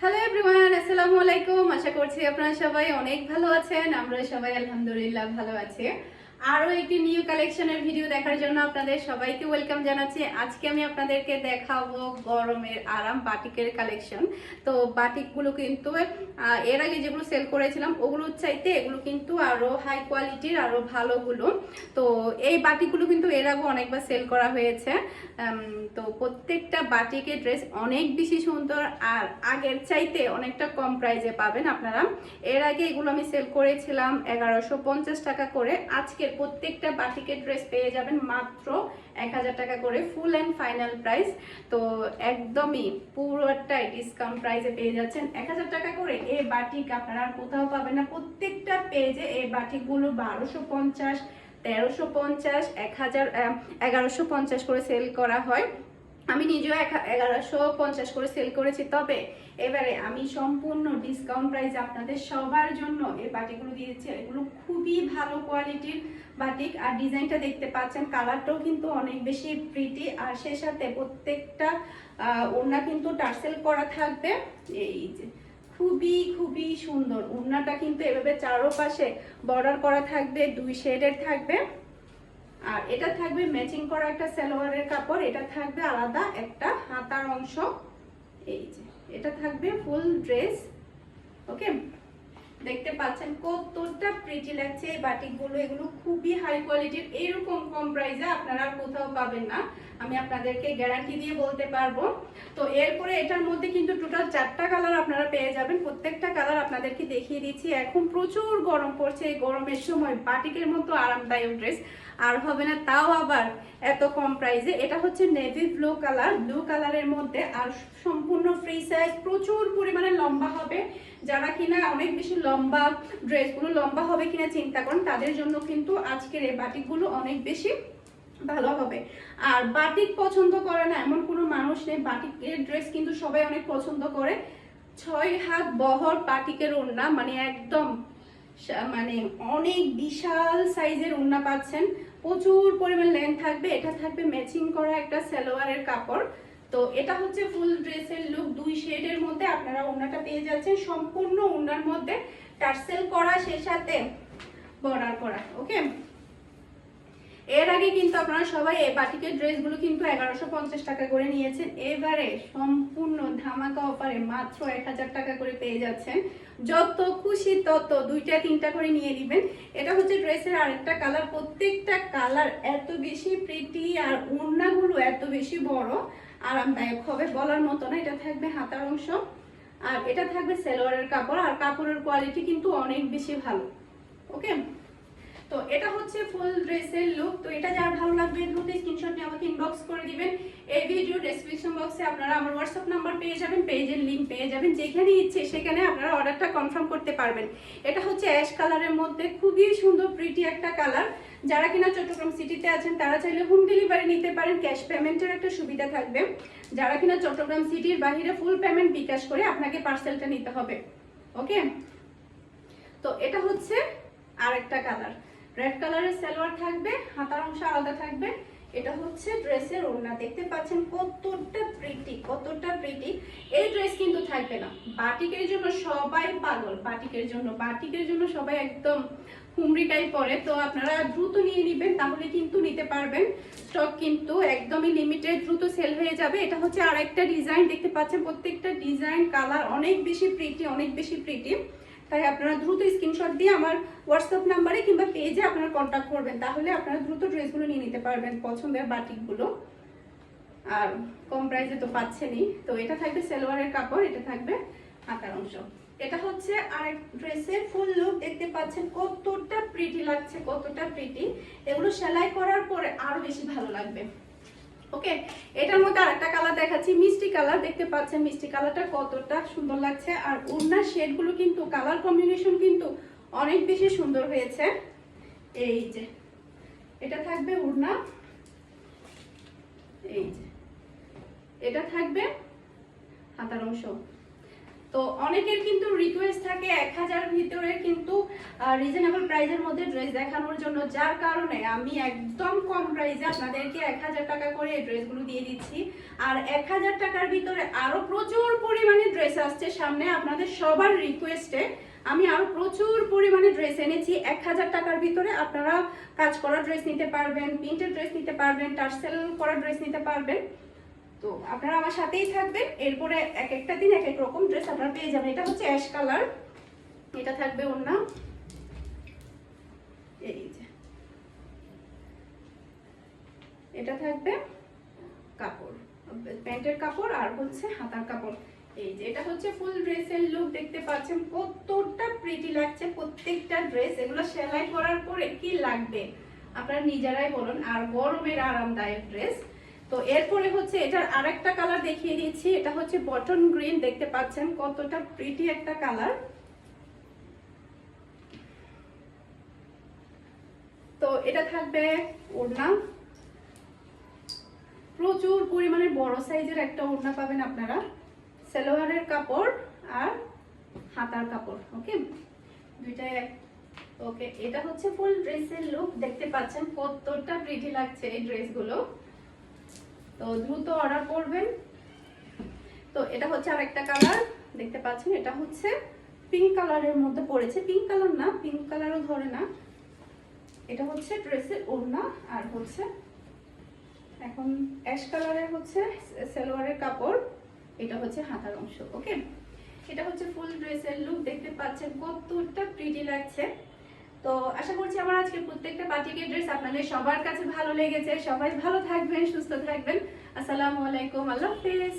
Hello everyone, আসসালামু আলাইকুম। আশা করছি আপনারা সবাই অনেক ভালো আছেন। আমরা সবাই আলহামদুলিল্লাহ ভালো আছি। আরও একটি নিউ কালেকশনের ভিডিও দেখার জন্য আপনাদের সবাইকে ওয়েলকাম জানাচ্ছি। আজকে আমি আপনাদেরকে দেখাবো গরমের আরাম বাটিকের কালেকশন। তো বাটিকগুলো কিন্তু এর আগে যেগুলো সেল করেছিলাম ওগুলোর চাইতে এগুলো কিন্তু আরও হাই কোয়ালিটির, আরও ভালোগুলো। তো এই বাটিকগুলো কিন্তু এর আগে অনেকবার সেল করা হয়েছে। তো প্রত্যেকটা বাটিকের ড্রেস অনেক বেশি সুন্দর আর আগের চাইতে অনেকটা কম প্রাইসে পাবেন আপনারা। এর আগে এগুলো আমি সেল করেছিলাম 1150 টাকা করে। আজকের প্রত্যেকটা বাটিকের ড্রেস পেয়ে যাবেন মাত্র 1000 টাকা করে, ফুল অ্যান্ড ফাইনাল প্রাইস। তো একদমই পুরোটাই ডিসকাউন্ট প্রাইসে পেয়ে যাচ্ছেন 1000 টাকা করে। এই বাটিক আপনারা আর কোথাও পাবেন না। প্রত্যেকটা পেজে এই বাটিকগুলো 1250, 1350, 1150 করে সেল করা হয়। আমি নিজেও 1150 করে সেল করেছি। তবে এবারে আমি সম্পূর্ণ ডিসকাউন্ট প্রাইস আপনাদের সবার জন্য এই বাটিকগুলো দিয়েছি। এগুলো খুবই ভালো কোয়ালিটির বাটিক আর ডিজাইনটা দেখতে পাচ্ছেন, কালারটাও কিন্তু অনেক বেশি প্রিটি। আর সে সাথে প্রত্যেকটা ওড়না কিন্তু টার্সেল করা থাকবে। এই যে খুবই খুবই সুন্দর ওড়নাটা কিন্তু এভাবে চারোপাশে বর্ডার করা থাকবে, 2 শেডের থাকবে। আর এটা থাকবে ম্যাচিং করা একটা সালোয়ারের কাপড়, এটা থাকবে আলাদা একটা হাতার অংশ। এই যে এটা থাকবে ফুল ড্রেস। ওকে, দেখতে পাচ্ছেন কতটা প্রিটি লাগছে এই বাটিকগুলো। এগুলো খুবই হাই কোয়ালিটির, এরকম কম প্রাইসে আপনারা কোথাও পাবেন না, আমি আপনাদেরকে গ্যারান্টি দিয়ে বলতে পারবো। তো এরপরে এটার মধ্যে কিন্তু টোটাল 4টা কালার আপনারা পেয়ে যাবেন। প্রত্যেকটা কালার আপনাদেরকে দেখিয়ে দিচ্ছি। এখন প্রচুর গরম পড়ছে, এই গরমের সময় বাটিকের মতো আরামদায়ক ড্রেস আর হবে না, তাও আবার এত কম প্রাইসে। এটা হচ্ছে নেভি ব্লু কালার, ব্লু কালারের মধ্যে, আর সম্পূর্ণ ফ্রি সাইজ, প্রচুর পরিমাণে লম্বা হবে। যারা কিনা অনেক বেশি লম্বা ড্রেসগুলো লম্বা হবে কিনা চিন্তা করেন, তাদের জন্য কিন্তু আজকের এই বাটিকগুলো অনেক বেশি ভালো হবে। আর বাটিক পছন্দ করে না এমন কোনো মানুষ নেই, বাটিকের ড্রেস কিন্তু সবাই অনেক পছন্দ করে। 6 হাত বহর বাটিকের ওড়না, মানে একদম মানে অনেক বিশাল সাইজের ওড়না পাচ্ছেন, প্রচুর পরিমাণ লেন্থ থাকবে। এটা থাকবে ম্যাচিং করা একটা সালোয়ারের কাপড়। তো এটা হচ্ছে ফুল ড্রেসের লুক, 2 শেডের মধ্যে আপনারা ওড়নাটা পেয়ে যাচ্ছেন। সম্পূর্ণ ওড়নার মধ্যে টার্সেল করা, সে সাথে বর্ডার করা। ওকে, এর আগে কিন্তু আপনারা সবাই এই বাটিকের ড্রেসগুলো কিন্তু 1150 টাকা করে নিয়েছেন। এবারে সম্পূর্ণ ধামাকা অফারে মাত্র 1000 টাকা করে পেয়ে যাচ্ছেন। যত খুশি তত 2টা 3টা করে নিয়ে নেবেন। এটা হচ্ছে ড্রেসের আরেকটা কালার। প্রত্যেকটা কালার এত বেশি প্রিটি আর ওড়নাগুলো এত বেশি বড়, আরামদায়ক হবে বলার মতো না। এটা থাকবে হাতার অংশ আর এটা থাকবে সালোয়ারের কাপড়, আর কাপড়ের কোয়ালিটি কিন্তু অনেক বেশি ভালো। ওকে, তো এটা হচ্ছে ফুল ড্রেসের লুক। তো এটা যার ভালো লাগবে দ্রুত স্ক্রিনশট নিয়ে আমাকে ইনবক্স করে দিবেন। এই ভিডিও ডেসক্রিপশন বক্সে আপনারা আমার হোয়াটসঅ্যাপ নাম্বার পেয়ে যাবেন, পেজের লিংক পেয়ে যাবেন। যেখানে ইচ্ছে সেখানে আপনারা অর্ডারটা কনফার্ম করতে পারবেন। এটা হচ্ছে অ্যাশ কালারের মধ্যে, খুবই সুন্দর প্রিটি একটা কালার। যারা কিনা চট্টগ্রাম সিটিতে আছেন তারা চাইলে হোম ডেলিভারি নিতে পারেন, ক্যাশ পেমেন্টের একটা সুবিধা থাকবে। যারা কিনা চট্টগ্রাম সিটির বাইরে ফুল পেমেন্ট বিকাশ করে আপনাকে পার্সেলটা নিতে হবে। ওকে, তো এটা হচ্ছে আরেকটা কালার, রেড কালারের সালোয়ার থাকবে, হাতার অংশ আলাদা থাকবে। এটা হচ্ছে ড্রেসের ওড়না, দেখতে পাচ্ছেন কতটা প্রিটি, কতটা প্রিটি। এই ড্রেস কিন্তু থাকবে না, বাটিকের জন্য সবাই পাগল, বাটিকের জন্য সবাই একদম হুমড়িটাই পড়ে। তো আপনারা দ্রুত নিয়ে নেবেন, তাহলে কিন্তু নিতে পারবেন। স্টক কিন্তু একদমই লিমিটেড, দ্রুত সেল হয়ে যাবে। এটা হচ্ছে আরেকটা ডিজাইন, দেখতে পাচ্ছেন প্রত্যেকটা ডিজাইন কালার অনেক বেশি প্রিটি, অনেক বেশি প্রিটি। তাই আপনারা দ্রুত স্ক্রিনশট দিয়ে আমার হোয়াটসঅ্যাপ নাম্বারে কিংবা পেজে আপনারা কন্ট্যাক্ট করবেন, তাহলে আপনারা দ্রুত ড্রেসগুলো নিয়ে নিতে পারবেন পছন্দের বাটিকগুলো। আর কম প্রাইসে তো পাচ্ছেনই। তো এটা থাকবে সালোয়ারের কাপড়, এটা থাকবে হাতার অংশ। এটা হচ্ছে আরেক ড্রেসের ফুল লুক, দেখতে পাচ্ছেন কতটা প্রিটি লাগছে, কতটা প্রিটি। এগুলো সেলাই করার পরে আরো বেশি ভালো লাগবে। ওকে, এটার মধ্যে আরেকটা কালার দেখাচ্ছি, মিষ্টি কালার। দেখতে পাচ্ছেন মিষ্টি কালারটা কতটা সুন্দর লাগছে। আর ওড়নার শেডগুলো কিন্তু কালার কম্বিনেশন কিন্তু অনেক বেশি সুন্দর হয়েছে। এই যে এটা থাকবে ওড়না, এই যে এটা থাকবে হাতার অংশ। তো অনেকের কিন্তু রিকোয়েস্ট থাকে 1000 ভিতরে কিন্তু রিজনেবল প্রাইসের মধ্যে ড্রেস দেখানোর জন্য, যার কারণে আমি একদম কম প্রাইসে আপনাদেরকে 1000 টাকা করে এই ড্রেসগুলো দিয়ে দিচ্ছি। আর 1000 টাকার ভিতরে আরো প্রচুর পরিমাণে ড্রেস আসছে সামনে, আপনাদের সবার রিকোয়েস্টে আমি আরো প্রচুর পরিমাণে ড্রেস এনেছি। 1000 টাকার ভিতরে আপনারা কাজ করা ড্রেস নিতে পারবেন, প্রিন্টেড ড্রেস নিতে পারবেন, টার্সেল করা ড্রেস নিতে পারবেন। তো আপনারা আমার সাথেই থাকবেন, এরপরে এক একটা দিন এক এক রকম ড্রেস আপনারা পেয়ে যাবেন। এটা হচ্ছে অ্যাশ কালার, এটা থাকবে ওড়না, এই যে এটা থাকবে কাপড়, প্যান্টের কাপড় আর হচ্ছে হাতার কাপড়। এই যে এটা হচ্ছে ফুল ড্রেসের লুক, দেখতে পাচ্ছেন কতটা প্রিটি লাগছে প্রত্যেকটা ড্রেস। এগুলো সেলাই করার পরে কি লাগবে আপনারা নিজেরাই বলুন, আর গরমের আরামদায়ক ড্রেস। তো এরপরে হচ্ছে এটার আরেকটা কালার দেখিয়ে দিচ্ছি, এটা হচ্ছে বটন গ্রিন, দেখতে পাচ্ছেন কতটা প্রিটি একটা কালার। তো এটা থাকবে ওড়না, প্রচুর পরিমাণে বড় সাইজের একটা ওড়না পাবেন আপনারা, সালোয়ারের কাপড় আর হাতার কাপড়, ওকে দুইটাই ওকে। এটা হচ্ছে ফুল ড্রেসের লুক, দেখতে পাচ্ছেন কতটা প্রিটি লাগছে এই ড্রেসগুলো। তো দ্রুত অর্ডার করবেন। তো এটা হচ্ছে আরেকটা কালার, দেখতে পাচ্ছেন এটা হচ্ছে পিঙ্ক কালারের মধ্যে পড়েছে, পিঙ্ক কালার না, পিঙ্ক কালারও ধরে না। এটা হচ্ছে ড্রেসের ওড়না আর হচ্ছে এখন অ্যাশ কালারের হচ্ছে সালোয়ারের কাপড়, এটা হচ্ছে হাতার অংশ, ওকে। এটা হচ্ছে ফুল ড্রেসের লুক, দেখতে পাচ্ছেন কতটা প্রিটি লাগছে। তো আশা করছি আমার আজকে প্রত্যেকটা বাটিকের ড্রেস আপনাদের সবার কাছে ভালো লেগেছে। সবাই ভালো থাকবেন, সুস্থ থাকবেন। আসসালামু আলাইকুম, আল্লাহ হাফেজ।